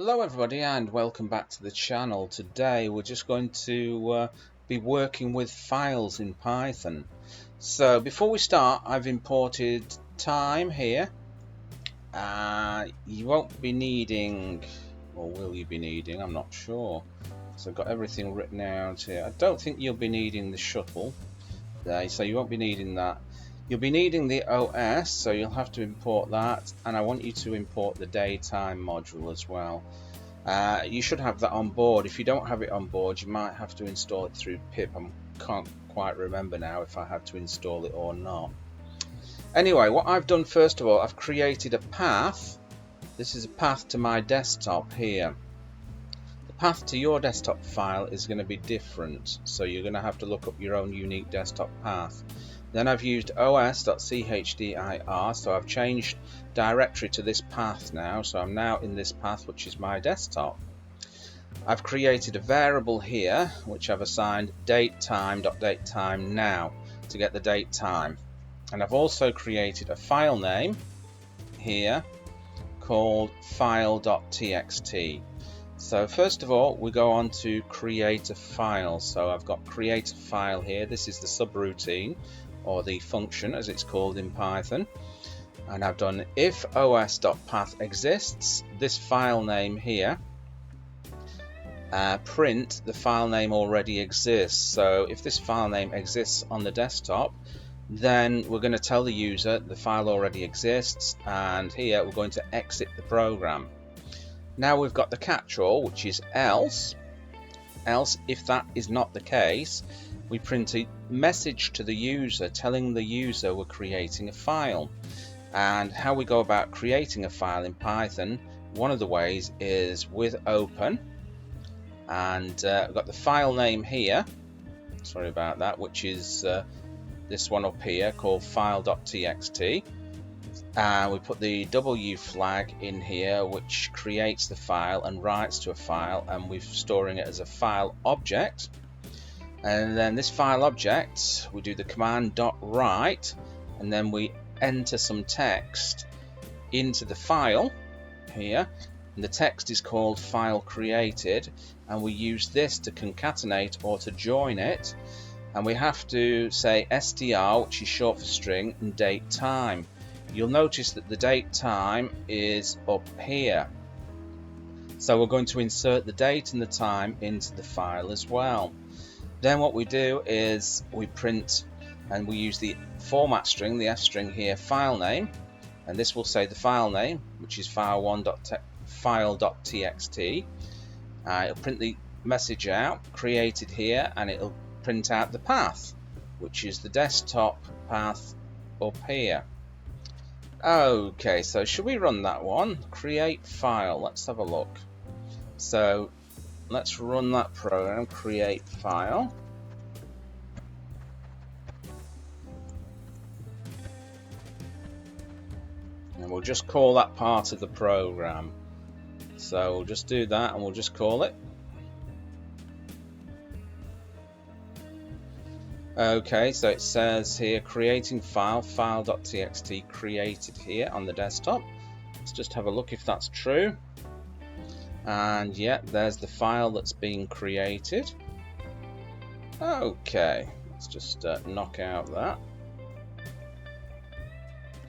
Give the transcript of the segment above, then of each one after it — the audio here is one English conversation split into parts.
Hello everybody and welcome back to the channel. Today we're just going to be working with files in Python. So before we start, I've imported time here. You won't be needing, or will you be needing, I'm not sure. So I've got everything written out here. I don't think you'll be needing the shuttle there, so you won't be needing that. You'll be needing the OS, so you'll have to import that, and I want you to import the datetime module as well. You should have that on board. If you don't have it on board, you might have to install it through pip. I can't quite remember now if I had to install it or not. Anyway, what I've done first of all, I've created a path. This is a path to my desktop here. The path to your desktop file is going to be different, so you're going to have to look up your own unique desktop path. Then I've used os.chddir, so I've changed directory to this path now, so I'm now in this path, which is my desktop. I've created a variable here which I've assigned datetime.datetime now to get the date time, and I've also created a file name here called file.txt. So first of all, we go on to create a file. So I've got create a file here. This is the subroutine, or the function as it's called in Python, and I've done if os.path exists, this file name here, print the file name already exists. So if this file name exists on the desktop, then we're going to tell the user the file already exists, and here we're going to exit the program. Now we've got the catch-all, which is else. If that is not the case, we print a message to the user telling the user we're creating a file. And how we go about creating a file in Python, one of the ways is with open, and we've got the file name here, sorry about that, which is this one up here called file.txt. We put the W flag in here, which creates the file and writes to a file, and we're storing it as a file object. And then this file object, we do the command .write, and then we enter some text into the file here, and the text is called file created, and we use this to concatenate or to join it, and we have to say str, which is short for string, and date time. You'll notice that the date time is up here, so we're going to insert the date and the time into the file as well. Then what we do is we print, and we use the format string, the f string here, file name, and this will say the file name, which is file.txt. It'll print the message out created here, and it'll print out the path, which is the desktop path up here. Okay, so should we run that one? Create file. Let's have a look. So let's run that program, create file. And we'll just call that part of the program. So we'll just do that, and we'll just call it. Okay, so it says here creating file, file.txt created here on the desktop. Let's just have a look if that's true. And yeah, there's the file that's being created. Okay, let's just knock out that,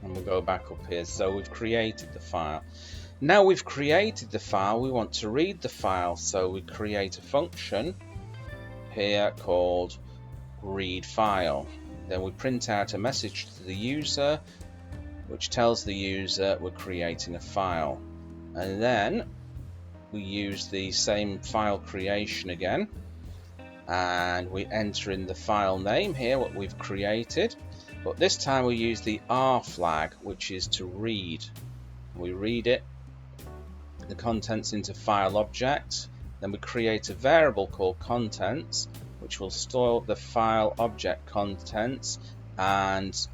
and we'll go back up here. So we've created the file. Now we've created the file, we want to read the file, so we create a function here called read file. Then we print out a message to the user which tells the user we're creating a file, and then we use the same file creation again, and we enter in the file name here what we've created, but this time we use the R flag, which is to read. We read it, the contents into file object, then we create a variable called contents which will store the file object contents, and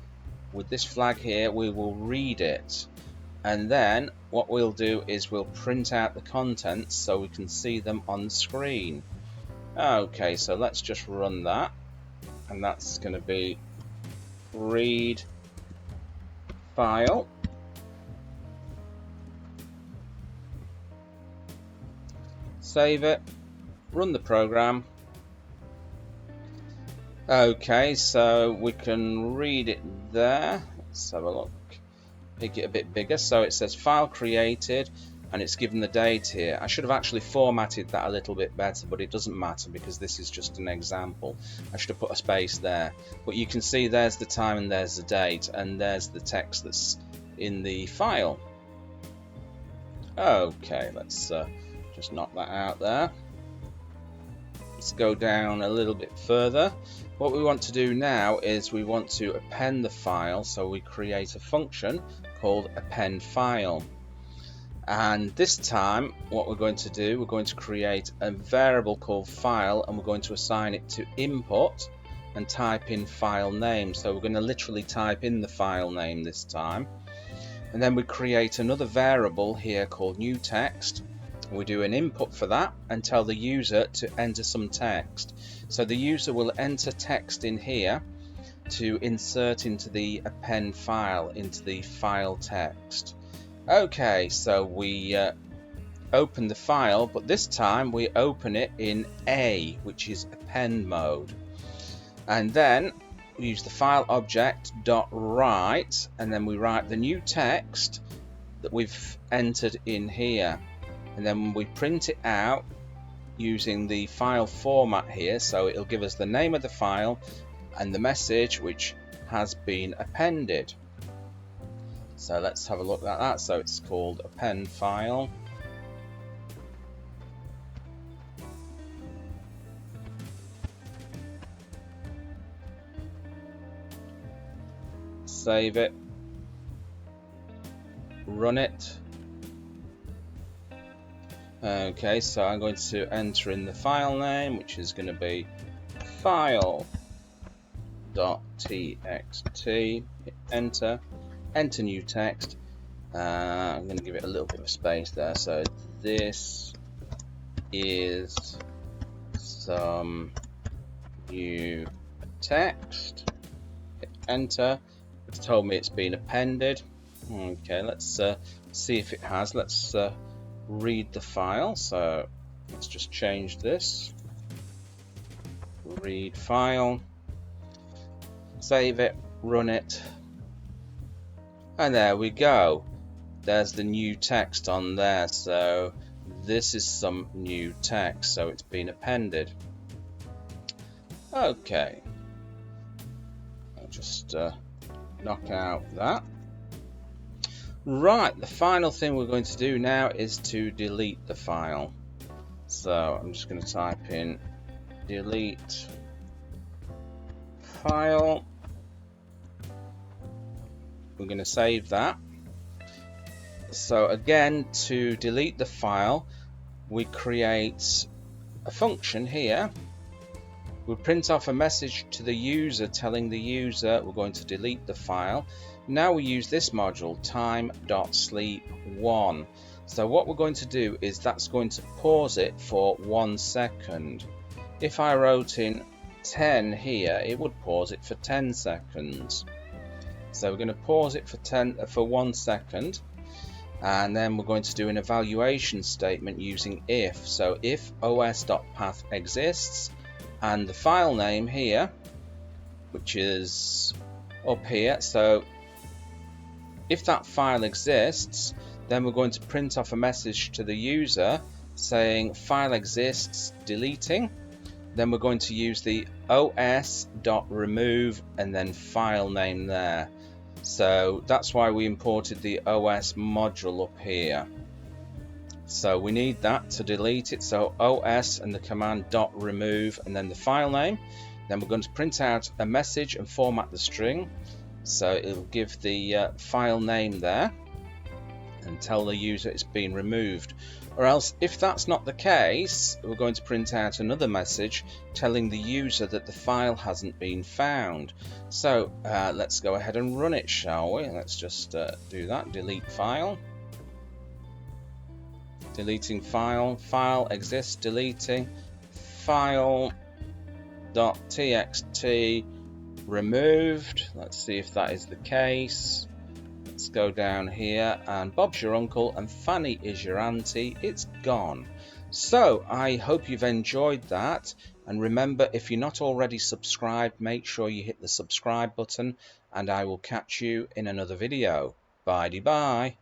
with this flag here we will read it, and then what we'll do is we'll print out the contents so we can see them on the screen. Okay, so let's just run that, and that's going to be read file, Save it, run the program. Okay, so we can read it there. Let's have a look. Make it a bit bigger. So it says file created, and it's given the date here. I should have actually formatted that a little bit better, but it doesn't matter because this is just an example. I should have put a space there. But you can see there's the time and there's the date, and there's the text that's in the file. Okay, let's just knock that out there. Let's go down a little bit further. What we want to do now is we want to append the file, so we create a function called append file. And this time what we're going to do, we're going to create a variable called file, and we're going to assign it to input and type in file name. So we're going to literally type in the file name this time. And then we create another variable here called new text. We do an input for that and tell the user to enter some text. So the user will enter text in here to insert into the append file, into the file text. Okay, so we open the file, but this time we open it in A, which is append mode. And then we use the file object .write, and then we write the new text that we've entered in here. And then we print it out using the file format here, so it'll give us the name of the file and the message which has been appended. So let's have a look at that. So it's called append file. Save it, run it. Okay, so I'm going to enter in the file name, which is going to be file.txt. Hit enter, enter new text. I'm going to give it a little bit of space there. So this is some new text. Hit enter. It's told me it's been appended. Okay, let's see if it has. Let's read the file. So let's just change this. Read file. Save it, run it, and there we go. There's the new text on there. So this is some new text, so it's been appended. Okay, I'll just knock out that. Right, the final thing we're going to do now is to delete the file. So I'm just going to type in delete file. We're going to save that. So again, to delete the file, we create a function here. We print off a message to the user telling the user we're going to delete the file. Now we use this module, time.sleep1. So what we're going to do is that's going to pause it for 1 second. If I wrote in 10 here, it would pause it for 10 seconds. So we're going to pause it for 1 second, and then we're going to do an evaluation statement using if. So if os.path exists and the file name here, which is up here, so if that file exists, then we're going to print off a message to the user saying file exists, deleting. Then we're going to use the os.remove and then file name there. So that's why we imported the OS module up here. So we need that to delete it. So os and the command .remove and then the file name. Then we're going to print out a message and format the string. So it'll give the file name there and tell the user it's been removed. Or else, if that's not the case, we're going to print out another message telling the user that the file hasn't been found. So let's go ahead and run it, shall we? Let's just do that. Delete file. Deleting file. File exists, deleting. File.txt removed. Let's see if that is the case. Let's go down here, and Bob's your uncle and Fanny is your auntie. It's gone. So I hope you've enjoyed that, and remember, if you're not already subscribed, make sure you hit the subscribe button, and I will catch you in another video. Bye bye.